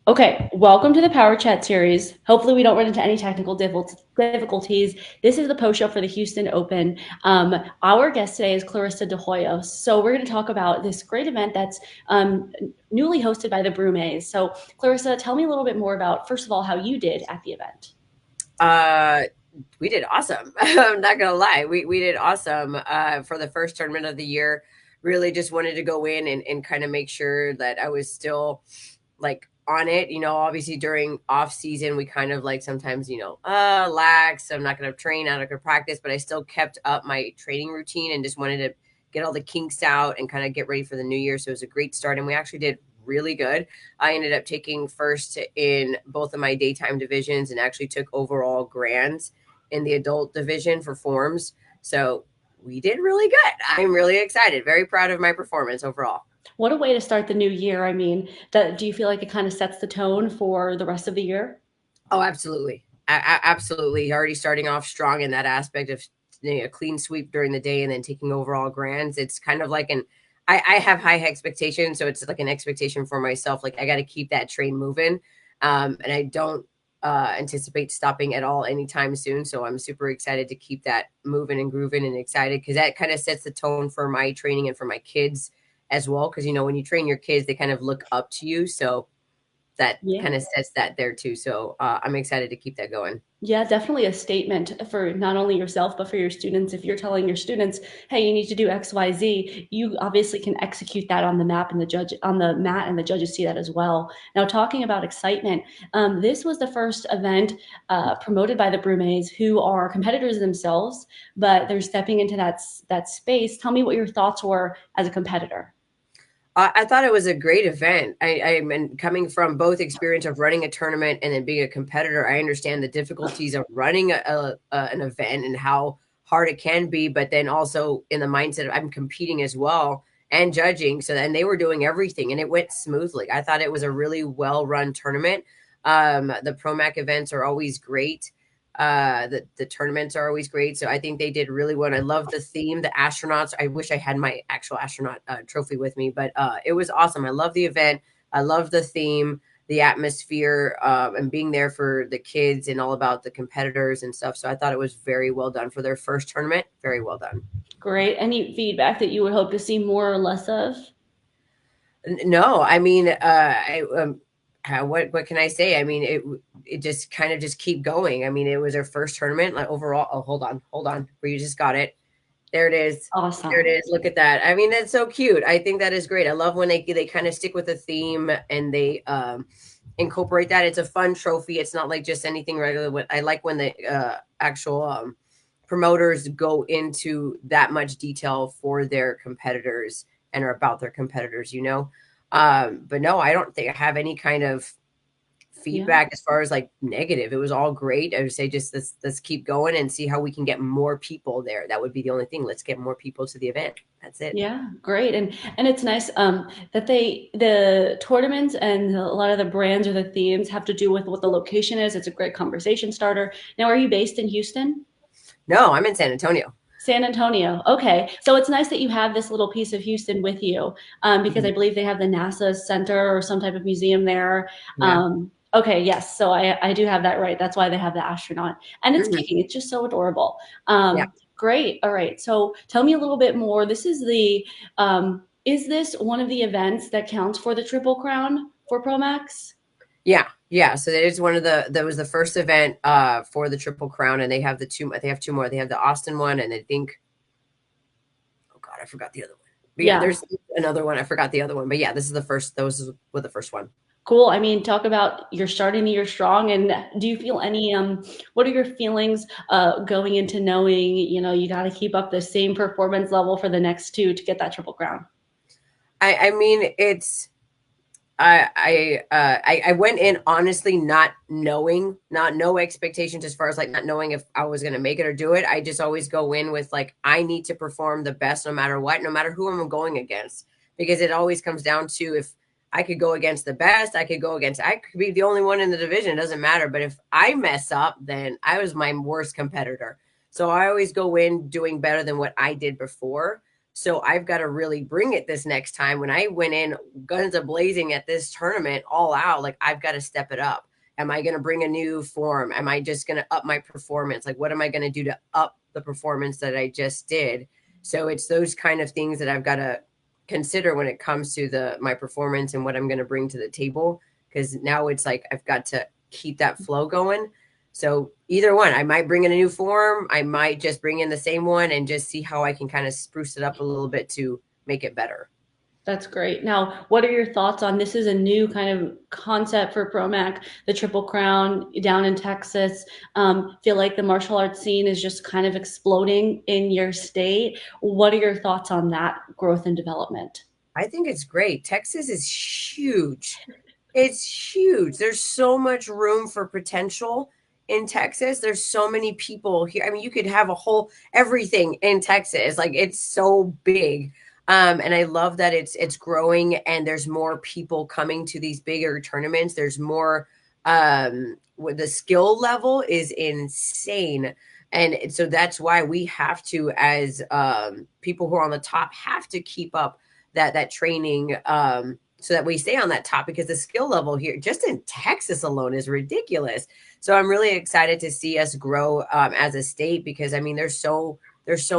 Okay, welcome to the Power Chat series. Hopefully, we don't run into any technical difficulties. This is the post show for the Houston Open. Our guest today is Clarissa De Hoyos. So, we're going to talk about this great event that's newly hosted by the Brumays. So, Clarissa, tell me a little bit more about, first of all, how you did at the event. Uh, we did awesome. I'm not gonna lie. We did awesome for the first tournament of the year. Really just wanted to go in and kind of make sure that I was still like on it. Obviously during off season we kind of like sometimes, lax. I'm not gonna train, I'm not gonna practice, but I still kept up my training routine and just wanted to get all the kinks out and kind of get ready for the new year. So it was a great start and we actually did really good. I ended up taking first in both of my daytime divisions and actually took overall grands in the adult division for forms. So we did really good. I'm really excited. Very proud of my performance overall. What a way to start the new year. I mean, do you feel like it kind of sets the tone for the rest of the year? Oh, absolutely. Absolutely. Already starting off strong in that aspect of a clean sweep during the day and then taking overall grands. It's kind of like I have high expectations. So it's like an expectation for myself. Like I got to keep that train moving. And I don't anticipate stopping at all anytime soon. So I'm super excited to keep that moving and grooving and excited because that kind of sets the tone for my training and for my kids as well. Because, when you train your kids, they kind of look up to you. So that Yeah. kind of sets that there too. So I'm excited to keep that going. Yeah, definitely a statement for not only yourself, but for your students. If you're telling your students, hey, you need to do XYZ, you obviously can execute that on the map and the judge on the mat, and the judges see that as well. Now, talking about excitement, this was the first event promoted by the Brumays, who are competitors themselves, but they're stepping into that space. Tell me what your thoughts were as a competitor. I thought it was a great event. I mean, coming from both experience of running a tournament and then being a competitor, I understand the difficulties of running an event and how hard it can be. But then also in the mindset of I'm competing as well and judging. So then they were doing everything and it went smoothly. I thought it was a really well run tournament. The Promac events are always great. The tournaments are always great. So I think they did really well. And I love the theme, the astronauts. I wish I had my actual astronaut trophy with me, but it was awesome. I love the event. I love the theme, the atmosphere, and being there for the kids and all about the competitors and stuff. So I thought it was very well done for their first tournament. Very well done. Great. Any feedback that you would hope to see more or less of? No, I mean, what can I say? I mean, it just kind of just keep going. I mean, it was their first tournament, like overall. Oh, hold on, where you just got it. There it is. There it Awesome. is. Look at that. I mean, that's so cute. I think that is great. I love when they kind of stick with a theme and they incorporate that. It's a fun trophy. It's not like just anything regular. I like when the actual promoters go into that much detail for their competitors and are about their competitors. But no, I don't think I have any kind of Yeah. feedback as far as like negative. It was all great. I would say just let's keep going and see how we can get more people there. That would be the only thing. Let's get more people to the event. That's it. Yeah, great. And it's nice that the tournaments and a lot of the brands or the themes have to do with what the location is. It's a great conversation starter. Now, are you based in Houston? No, I'm in San Antonio. San Antonio. Okay. So it's nice that you have this little piece of Houston with you because I Mhm. believe they have the NASA Center or some type of museum there. Yeah. Okay, yes. So I do have that right. That's why they have the astronaut. And it's Mhm. kicking. It's just so adorable. Yeah. Great. All right. So tell me a little bit more. Is this one of the events that counts for the Triple Crown for Promax? Yeah. Yeah. So that is one of that was the first event for the Triple Crown and they have two more. They have the Austin one and I think oh God, I forgot the other one. But yeah, Yeah. there's another one. I forgot the other one. But yeah, this is the first those were the first one. Cool. I mean, talk about you're starting the year strong. And do you feel what are your feelings going into knowing, you got to keep up the same performance level for the next two to get that Triple Crown? I mean it's I went in honestly not knowing, not no expectations as far as like not knowing if I was gonna make it or do it. I just always go in with like I need to perform the best no matter what, no matter who I'm going against. Because it always comes down to if I could go against the best, I could be the only one in the division, it doesn't matter. But if I mess up, then I was my worst competitor. So I always go in doing better than what I did before. So I've got to really bring it this next time. When I went in guns a blazing at this tournament all out, like I've got to step it up. Am I going to bring a new form? Am I just going to up my performance? Like, what am I going to do to up the performance that I just did? So it's those kind of things that I've got to consider when it comes to my performance and what I'm going to bring to the table. Because now it's like I've got to keep that flow going. So either one, I might bring in a new form. I might just bring in the same one and just see how I can kind of spruce it up a little bit to make it better. That's great. Now, what are your thoughts on this? Is a new kind of concept for Promac, the Triple Crown down in Texas. Feel like the martial arts scene is just kind of exploding in your state. What are your thoughts on that growth and development? I think it's great. Texas is huge. It's huge. There's so much room for potential in Texas. There's so many people here. I mean, you could have a whole everything in Texas. Like it's so big. And I love that it's growing and there's more people coming to these bigger tournaments. There's more the skill level is insane. And so that's why we have to, as people who are on the top, have to keep up that training so that we stay on that top because the skill level here just in Texas alone is ridiculous. So I'm really excited to see us grow as a state because I mean there's so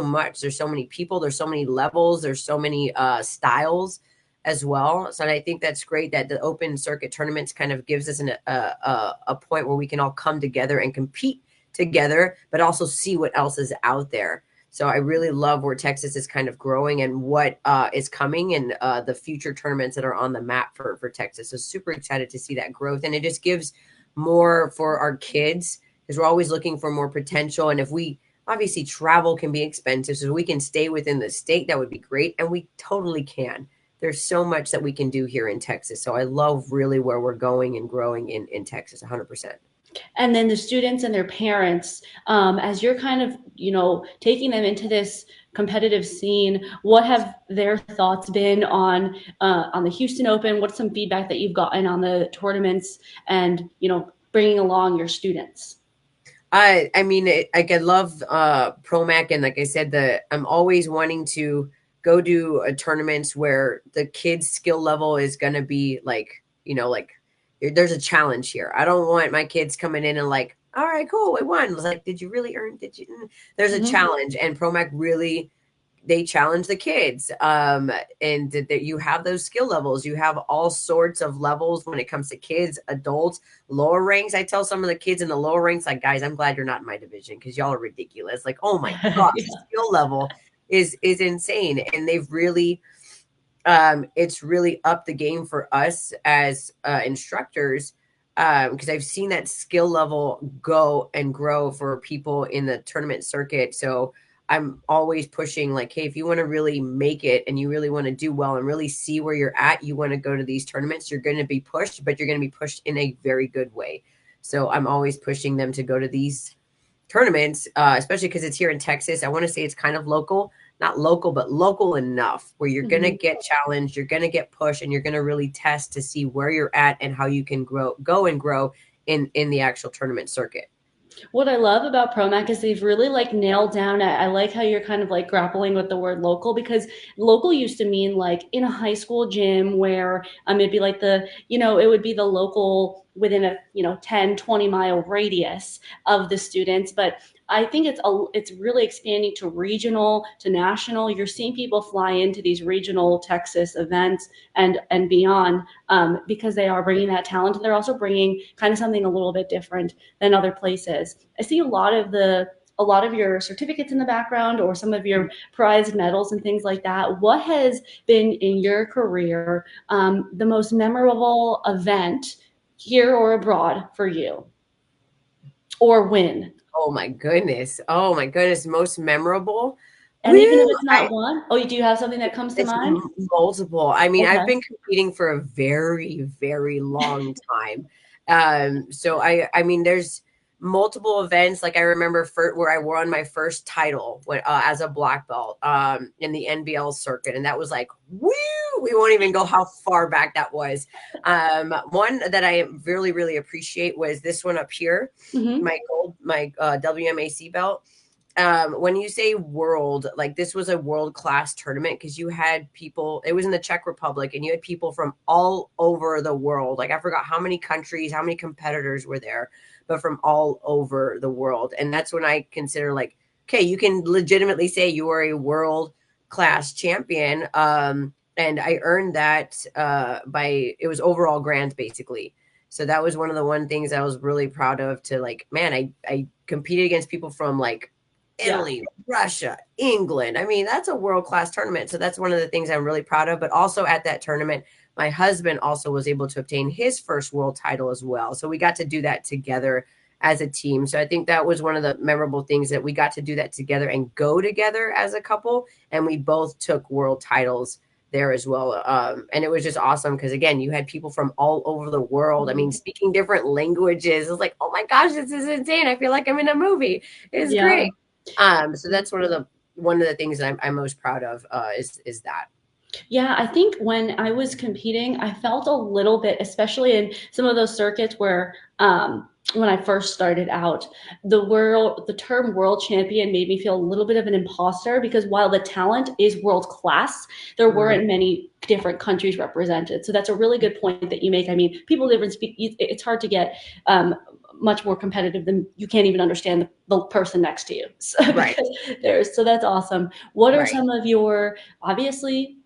much, there's so many people, there's so many levels, there's so many styles as well. So I think that's great that the open circuit tournaments kind of gives us a point where we can all come together and compete together, but also see what else is out there. So I really love where Texas is kind of growing and what is coming and the future tournaments that are on the map for Texas. So super excited to see that growth. And it just gives more for our kids because we're always looking for more potential. And if we obviously travel can be expensive, so we can stay within the state, that would be great. And we totally can. There's so much that we can do here in Texas. So I love really where we're going and growing in Texas 100%. And then the students and their parents, as you're kind of, taking them into this competitive scene, what have their thoughts been on the Houston Open? What's some feedback that you've gotten on the tournaments and, bringing along your students? I mean, I love Promac, and like I said, I'm always wanting to go to tournaments where the kids' skill level is going to be like, like there's a challenge here. I don't want my kids coming in and like, all right, cool, we won. It's like, did you really earn? Did you? There's a challenge, and Promac really they challenge the kids and that you have those skill levels. You have all sorts of levels when it comes to kids, adults, lower ranks. I tell some of the kids in the lower ranks, like, guys, I'm glad you're not in my division because y'all are ridiculous. Like, oh my gosh, Yeah. the skill level is insane. And they've really it's really upped the game for us as instructors because I've seen that skill level go and grow for people in the tournament circuit. So I'm always pushing like, hey, if you want to really make it and you really want to do well and really see where you're at, you want to go to these tournaments, you're going to be pushed, but you're going to be pushed in a very good way. So I'm always pushing them to go to these tournaments, especially because it's here in Texas. I want to say it's kind of local, not local, but local enough where you're going to get challenged, you're going to get pushed, and you're going to really test to see where you're at and how you can go and grow in the actual tournament circuit. What I love about Promac is they've really like nailed down. I like how you're kind of like grappling with the word local because local used to mean like in a high school gym where it'd be like it would be the local within a 10-20 mile radius of the students. But I think it's really expanding to regional, to national. You're seeing people fly into these regional Texas events and beyond because they are bringing that talent. And they're also bringing kind of something a little bit different than other places. I see a lot of your certificates in the background or some of your prized medals and things like that. What has been in your career the most memorable event here or abroad for you, or win? Oh my goodness. Oh my goodness. Most memorable. And even if Woo! it's not one, oh, do you have something that comes to It's mind? multiple. I mean, I've Okay. been competing for a very, very long time. So I mean, there's multiple events. Like I remember where I won my first title as a black belt in the NBL circuit, and that was like, woo! We won't even go how far back that was. One that I really, really appreciate was this one up here, Mm-hmm. my WMAC belt. When you say world, like this was a world class tournament because you had people, it was in the Czech Republic, and you had people from all over the world. Like I forgot how many countries, how many competitors were there, but from all over the world. And that's when I consider like, okay, you can legitimately say you are a world class champion. And I earned that by, it was overall grand basically. So that was one of the one things I was really proud of, to like, man, I competed against people from like Yeah. Italy, Russia, England. I mean, that's a world class tournament. So that's one of the things I'm really proud of. But also at that tournament, my husband also was able to obtain his first world title as well. So we got to do that together as a team. So I think that was one of the memorable things, that we got to do that together and go together as a couple. And we both took world titles there as well. And it was just awesome because, again, you had people from all over the world. I mean, speaking different languages. It was like, oh my gosh, this is insane. I feel like I'm in a movie. It's Yeah. great. So that's one of the things that I'm most proud of, is that. Yeah, I think when I was competing, I felt a little bit, especially in some of those circuits where, when I first started out, the term world champion made me feel a little bit of an imposter because while the talent is world class, there Mhm. weren't many different countries represented. So that's a really good point that you make. I mean, people live and speak. It's hard to get much more competitive than you can't even understand the person next to you. So, Right, because so that's awesome. What are right. some of your obviously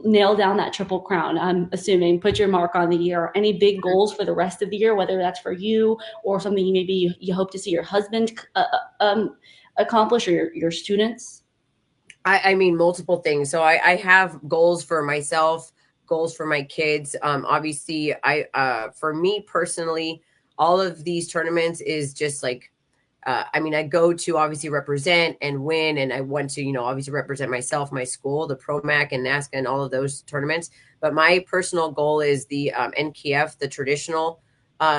nail down that triple crown? I'm assuming put your mark on the year. Any big goals for the rest of the year, whether that's for you or something you hope to see your husband accomplish, or your students? I mean, multiple things. So I have goals for myself, goals for my kids. Obviously, for me personally, all of these tournaments is just like, I mean, I go to obviously represent and win, and I want to, obviously represent myself, my school, the ProMac and NASCA, and all of those tournaments. But my personal goal is the NKF, the traditional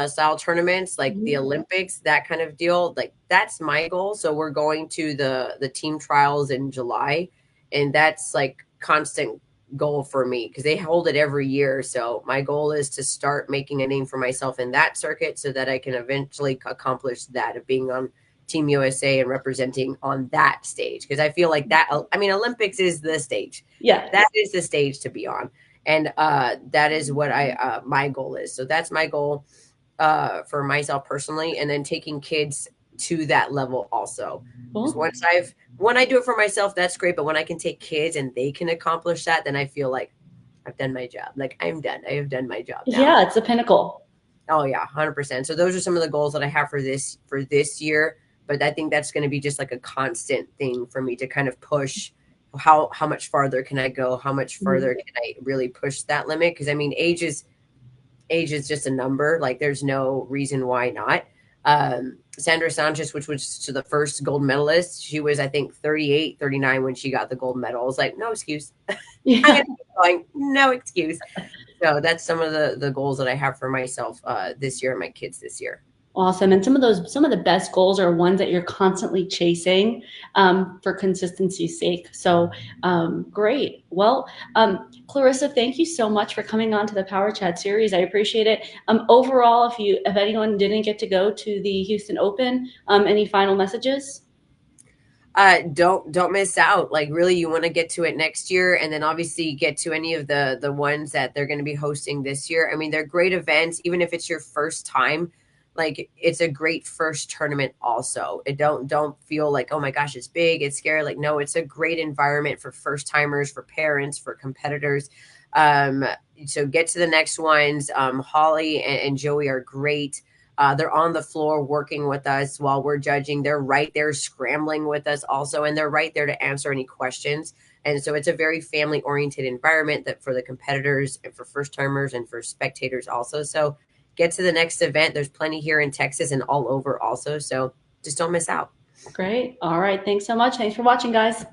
style tournaments, like the Mhm. Olympics, that kind of deal. Like that's my goal. So we're going to the team trials in July, and that's like constant goal for me because they hold it every year. So my goal is to start making a name for myself in that circuit so that I can eventually accomplish that of being on Team USA and representing on that stage. Because I feel like that, I mean, Olympics is the stage. Yeah, That is the stage to be on. And that is what my goal is. So that's my goal for myself personally, and then taking kids to that level also. Because cool. when I do it for myself, that's great. But when I can take kids and they can accomplish that, then I feel like I've done my job. Like I'm done. I have done my job now. Yeah, it's the pinnacle. Oh yeah, 100%. So those are some of the goals that I have for this year. But I think that's going to be just like a constant thing for me to kind of push. How much farther can I go? How much Mhm. further can I really push that limit? Because I mean, age is just a number. Like there's no reason why not. Sandra Sanchez, which was to the first gold medalist, she was, I think, 38, 39 when she got the gold medal. I was like, no excuse. I'm Yeah. going to keep going. No excuse. So that's some of the goals that I have for myself this year and my kids this year. Awesome. And some of the best goals are ones that you're constantly chasing, for consistency's sake. So, great. Well, Clarissa, thank you so much for coming on to the Power Chat series. I appreciate it. Overall, if anyone didn't get to go to the Houston Open, any final messages? Don't miss out. Like really, you want to get to it next year, and then obviously get to any of the ones that they're going to be hosting this year. I mean, they're great events, even if it's your first time. Like it's a great first tournament. Also, it don't feel like, oh my gosh, it's big, it's scary. Like no, it's a great environment for first timers, for parents, for competitors. Um, so get to the next ones. Holly and Joey are great. They're on the floor working with us while we're judging. They're right there scrambling with us also, and they're right there to answer any questions. And so it's a very family oriented environment that for the competitors and for first timers and for spectators also. So get to the next event. There's plenty here in Texas and all over also. So just don't miss out. Great. All right. Thanks so much. Thanks for watching, guys.